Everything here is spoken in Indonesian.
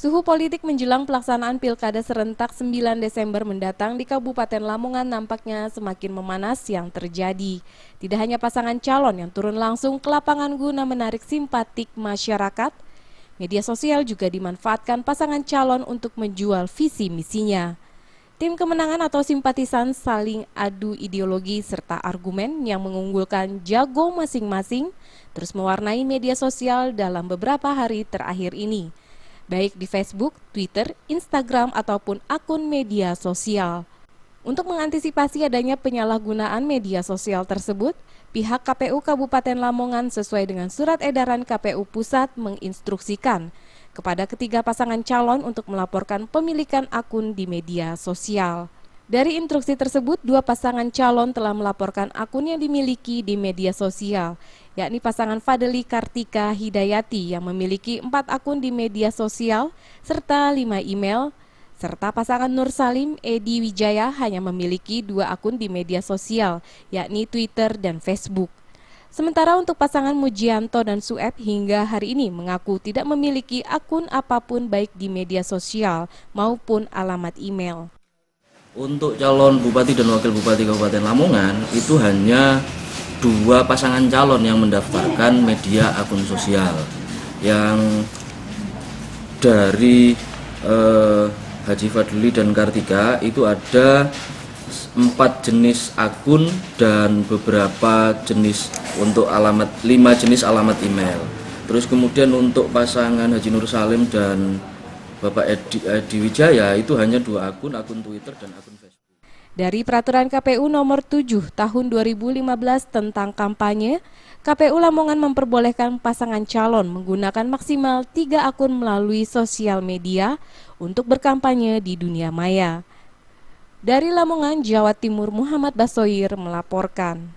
Suhu politik menjelang pelaksanaan Pilkada serentak 9 Desember mendatang di Kabupaten Lamongan nampaknya semakin memanas yang terjadi. Tidak hanya pasangan calon yang turun langsung ke lapangan guna menarik simpatik masyarakat, media sosial juga dimanfaatkan pasangan calon untuk menjual visi misinya. Tim kemenangan atau simpatisan saling adu ideologi serta argumen yang mengunggulkan jago masing-masing terus mewarnai media sosial dalam beberapa hari terakhir ini, baik di Facebook, Twitter, Instagram, ataupun akun media sosial. Untuk mengantisipasi adanya penyalahgunaan media sosial tersebut, pihak KPU Kabupaten Lamongan sesuai dengan surat edaran KPU Pusat menginstruksikan kepada ketiga pasangan calon untuk melaporkan pemilikan akun di media sosial. Dari instruksi tersebut, dua pasangan calon telah melaporkan akun yang dimiliki di media sosial, yakni pasangan Fadeli Kartika Hidayati yang memiliki 4 akun di media sosial, serta 5 email, serta pasangan Nur Salim Edi Wijaya hanya memiliki 2 akun di media sosial, yakni Twitter dan Facebook. Sementara untuk pasangan Mujianto dan Sueb hingga hari ini mengaku tidak memiliki akun apapun baik di media sosial maupun alamat email. Untuk calon Bupati dan Wakil Bupati Kabupaten Lamongan itu hanya 2 pasangan calon yang mendaftarkan media akun sosial. Yang dari Haji Fadli dan Kartika itu ada 4 jenis akun dan beberapa jenis untuk 5 jenis alamat email. Terus kemudian untuk pasangan Haji Nur Salim dan Bapak Edi Wijaya itu hanya 2 akun Twitter dan akun Facebook. Dari Peraturan KPU Nomor 7 Tahun 2015 tentang kampanye, KPU Lamongan memperbolehkan pasangan calon menggunakan maksimal 3 akun melalui sosial media untuk berkampanye di dunia maya. Dari Lamongan, Jawa Timur, Muhammad Basoir melaporkan.